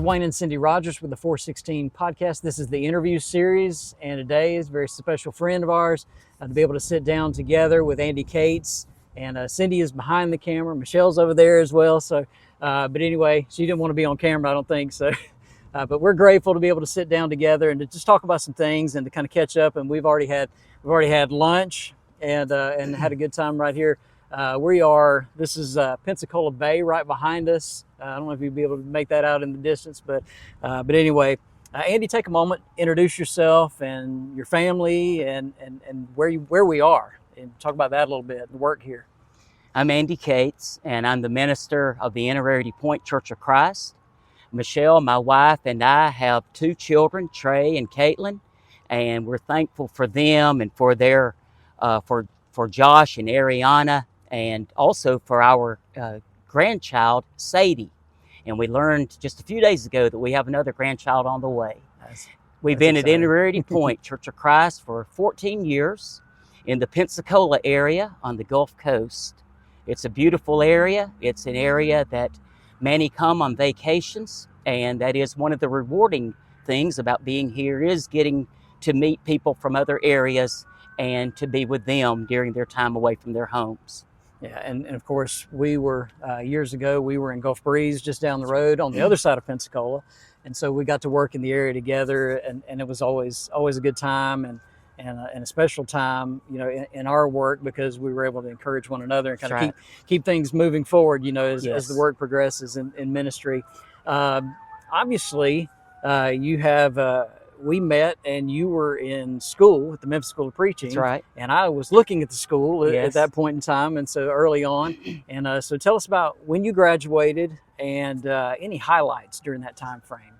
Wayne and Cindy Rodgers with the 416 podcast. This is the interview series, and today is a very special friend of ours to be able to sit down together with Andy Cates. And Cindy is behind the camera. Michelle's over there as well. So, but anyway, she didn't want to be on camera, I don't think so. But we're grateful to be able to sit down together and to just talk about some things and to kind of catch up. And we've already had lunch and had a good time right here. We are. This is Pensacola Bay right behind us. I don't know if you'll be able to make that out in the distance, but anyway, Andy, take a moment, introduce yourself and your family, and where we are, and talk about that a little bit. The work here. I'm Andy Cates, and I'm the minister of the Innerarity Point Church of Christ. Michelle, my wife, and I have two children, Trey and Caitlin, and we're thankful for them and for their for Josh and Ariana, and also for our grandchild, Sadie. And we learned just a few days ago that we have another grandchild on the way. We've been exciting. At Innerarity Point Church of Christ for 14 years in the Pensacola area on the Gulf Coast. It's a beautiful area. It's an area that many come on vacations, and that is one of the rewarding things about being here, is getting to meet people from other areas and to be with them during their time away from their homes. Yeah, and of course, we were, years ago, we were in Gulf Breeze just down the road on the other side of Pensacola. And so we got to work in the area together, and it was always a good time and a special time, you know, in our work, because we were able to encourage one another and kind of keep things moving forward, you know, as the work progresses in ministry. Obviously, you have... we met and you were in school at the Memphis School of Preaching. That's right. And I was looking at the school at that point in time, and so early on. And so tell us about when you graduated and any highlights during that time frame.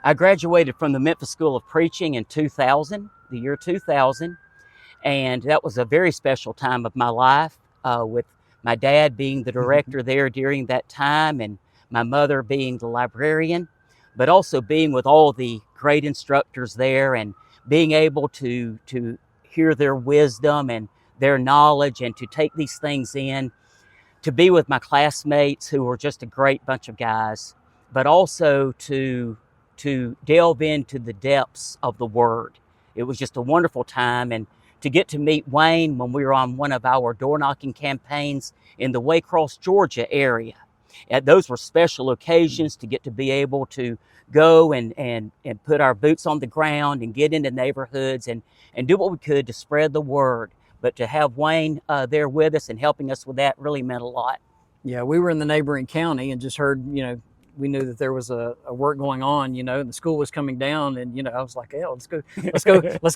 I graduated from the Memphis School of Preaching in 2000, the year 2000. And that was a very special time of my life, with my dad being the director there during that time, and my mother being the librarian, but also being with all the great instructors there and being able to hear their wisdom and their knowledge and to take these things in, to be with my classmates who were just a great bunch of guys, but also to delve into the depths of the Word. It was just a wonderful time, and to get to meet Wayne when we were on one of our door knocking campaigns in the Waycross, Georgia area. Those were special occasions to get to be able to go and put our boots on the ground and get into neighborhoods and do what we could to spread the word. But to have Wayne there with us and helping us with that really meant a lot. Yeah, we were in the neighboring county and just heard, you know, we knew that there was a work going on, you know, and the school was coming down, and, you know, I was like, yeah, let's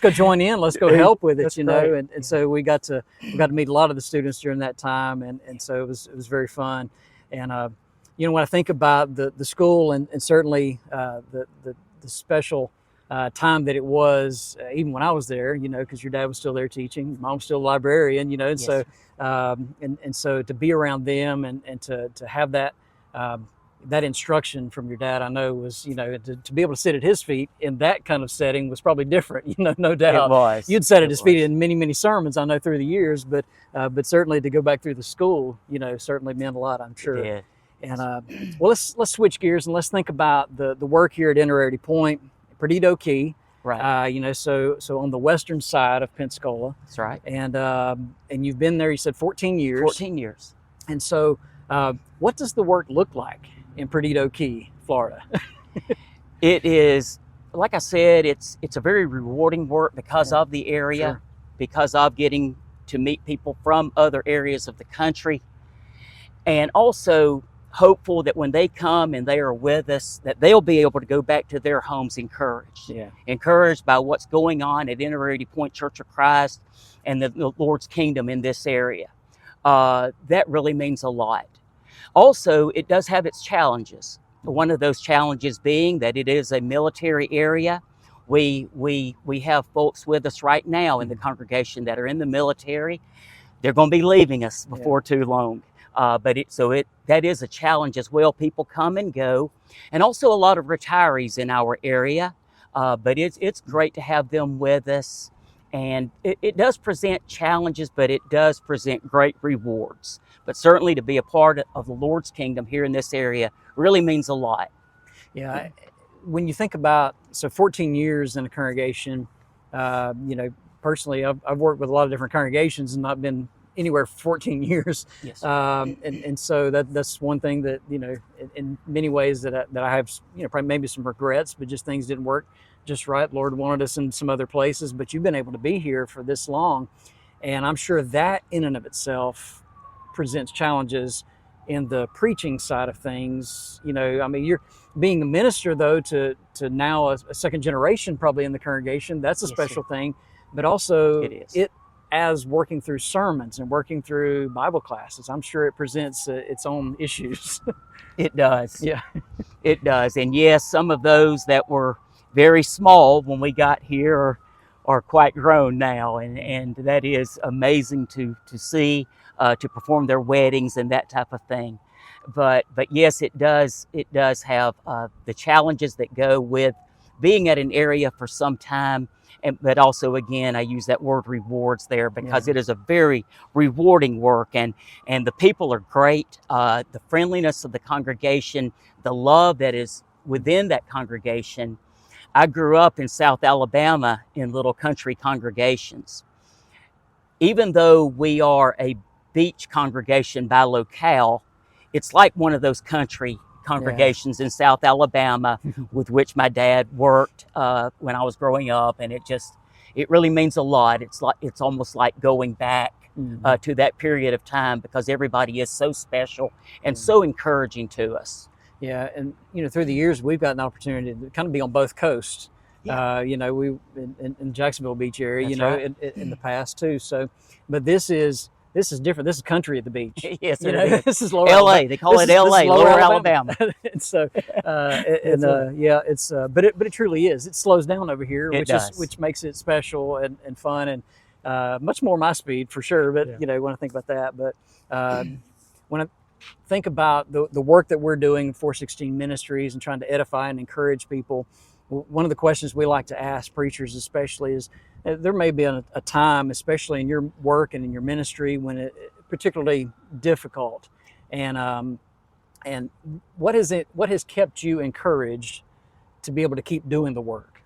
go join in, let's go help with it, you know, and so we got to meet a lot of the students during that time, and so it was very fun. And you know, when I think about the school and certainly the special time that it was, even when I was there, you know, because your dad was still there teaching, mom was still a librarian, you know, and so and so to be around them and to have that instruction from your dad, I know was, you know, to be able to sit at his feet in that kind of setting was probably different, you know, no doubt. It was. You'd sat at his feet in many sermons, I know, through the years, but certainly to go back through the school, you know, certainly meant a lot, I'm sure. It did. And well, let's switch gears and let's think about the work here at Innerarity Point, Perdido Key. Right. You know, so on the western side of Pensacola. That's right. And you've been there, you said 14 years. 14 years. And so what does the work look like in Perdido Key, Florida? It is, like I said, it's a very rewarding work because of the area, because of getting to meet people from other areas of the country, and also hopeful that when they come and they are with us, that they'll be able to go back to their homes encouraged by what's going on at Innerarity Point Church of Christ and the Lord's kingdom in this area. That really means a lot. Also, it does have its challenges. One of those challenges being that it is a military area. We have folks with us right now in the congregation that are in the military. They're going to be leaving us before too long. That is a challenge as well. People come and go, and also a lot of retirees in our area. But it's great to have them with us, and it does present challenges, but it does present great rewards. But certainly to be a part of the Lord's kingdom here in this area really means a lot. Yeah. When you think about, so 14 years in a congregation, you know, personally, I've worked with a lot of different congregations and not been anywhere for 14 years. Yes. And so that's one thing that, you know, in many ways that I have, you know, probably maybe some regrets, but just things didn't work just right. Lord wanted us in some other places, but you've been able to be here for this long. And I'm sure that in and of itself presents challenges in the preaching side of things. You know, I mean, you're being a minister though to now a second generation probably in the congregation. That's a special thing, but also it as working through sermons and working through Bible classes, I'm sure it presents its own issues. It does. Yeah, it does. And yes, some of those that were very small when we got here are quite grown now, and that is amazing to see, to perform their weddings and that type of thing. But yes, it does have the challenges that go with being at an area for some time, but also, again, I use that word rewards there because it is a very rewarding work, and the people are great. The friendliness of the congregation, the love that is within that congregation. I grew up in South Alabama in little country congregations. Even though we are a beach congregation by locale, it's like one of those country congregations in South Alabama with which my dad worked when I was growing up, and it really means a lot. It's almost like going back to that period of time because everybody is so special and so encouraging to us. Yeah, and you know, through the years, we've got an opportunity to kind of be on both coasts. You know, we in Jacksonville Beach area. That's you know, right. in the past too. So, but this is different. This is country at the beach. Yes, you know, this is Lower LA. Alabama. They call it LA, Lower Alabama. And so, yeah, it's but it truly is. It slows down over here, which makes it special and fun and much more my speed for sure. But you know, when I think about that, but when I think about the work that we're doing in 416 Ministries and trying to edify and encourage people, one of the questions we like to ask preachers especially is, there may be a time, especially in your work and in your ministry, when it's particularly difficult. And what has kept you encouraged to be able to keep doing the work?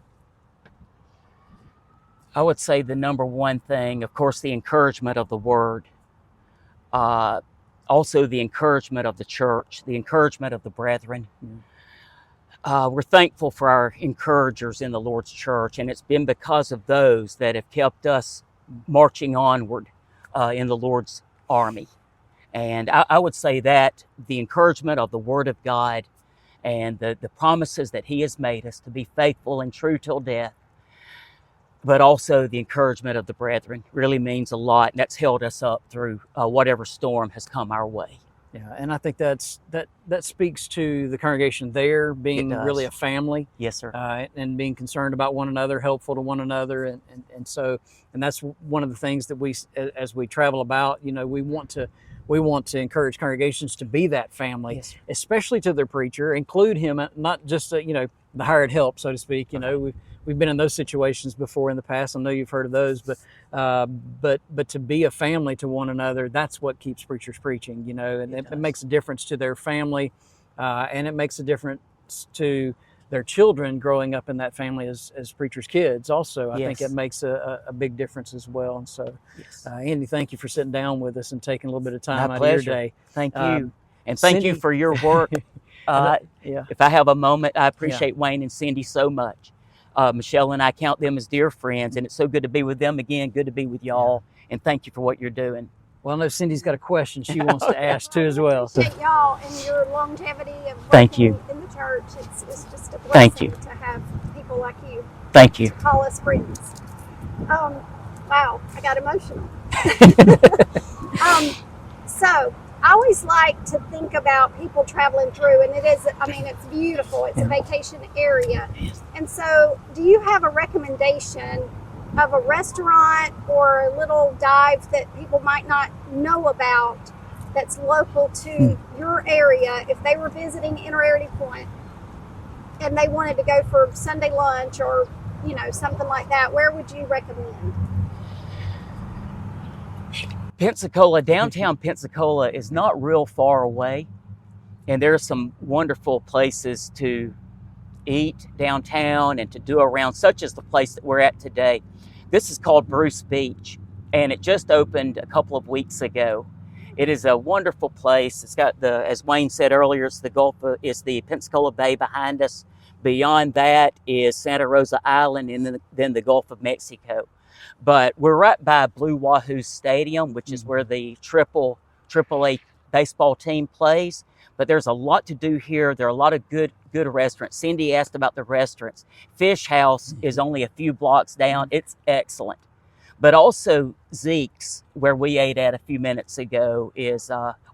I would say the number one thing, of course, the encouragement of the word. Also the encouragement of the church, the encouragement of the brethren. We're thankful for our encouragers in the Lord's church, and it's been because of those that have kept us marching onward in the Lord's army. And I would say that the encouragement of the Word of God and the promises that He has made us to be faithful and true till death, but also the encouragement of the brethren really means a lot, and that's held us up through whatever storm has come our way. Yeah, and I think that speaks to the congregation there being really a family. Yes, sir. And being concerned about one another, helpful to one another, and that's one of the things that we, as we travel about, you know, we want to encourage congregations to be that family, especially to their preacher, include him, not just you know, the hired help, so to speak. You know, we've been in those situations before in the past. I know you've heard of those, but to be a family to one another, that's what keeps preachers preaching. You know, and it makes a difference to their family, and it makes a difference to their children growing up in that family as preachers' kids. Also, I think it makes a big difference as well. And so, Andy, thank you for sitting down with us and taking a little bit of time out of your day. Thank you, and thank you for your work. If I have a moment, I appreciate Wayne and Cindy so much. Michelle and I count them as dear friends, and it's so good to be with them again. Good to be with y'all, and thank you for what you're doing. Well, I know Cindy's got a question she wants to ask too as well. So. Thank y'all and your longevity of working in the church. It's just a blessing to have people like you. Thank you. To call us friends. Wow, I got emotional. So I always like to think about people traveling through, and it's beautiful. It's a vacation area. And so do you have a recommendation of a restaurant or a little dive that people might not know about that's local to your area if they were visiting Innerarity Point and they wanted to go for Sunday lunch or, you know, something like that? Where would you recommend? Pensacola, downtown Pensacola is not real far away, and there are some wonderful places to eat downtown and to do around, such as the place that we're at today. This is called Bruce Beach, and it just opened a couple of weeks ago. It is a wonderful place. It's got as Wayne said earlier, it's the Pensacola Bay behind us. Beyond that is Santa Rosa Island and then the Gulf of Mexico. But we're right by Blue Wahoo Stadium, which is where the AAA baseball team plays. But there's a lot to do here. There are a lot of good restaurants. Cindy asked about the restaurants. Fish House is only a few blocks down. It's excellent. But also Zeke's, where we ate at a few minutes ago,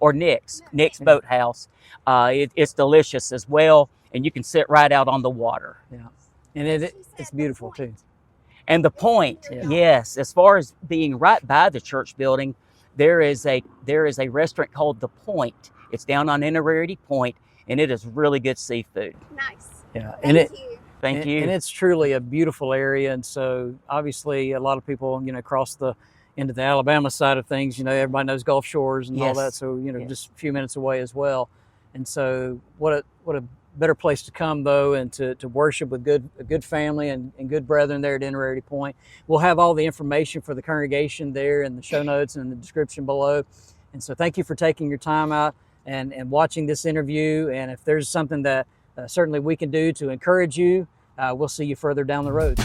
or Nick's Boathouse. It's delicious as well, and you can sit right out on the water. Yeah, and it's beautiful too. And the Point, yes, as far as being right by the church building, there is a restaurant called The Point. It's down on Innerarity Point, and it is really good seafood. Nice. Yeah, Thank you. And it's truly a beautiful area. And so obviously a lot of people, cross into the Alabama side of things, everybody knows Gulf Shores and all that. So, just a few minutes away as well. And so what a better place to come though, and to worship with a good family and good brethren there at Innerarity Point. We'll have all the information for the congregation there in the show notes and in the description below. And so thank you for taking your time out and watching this interview. And if there's something that certainly we can do to encourage you, we'll see you further down the road.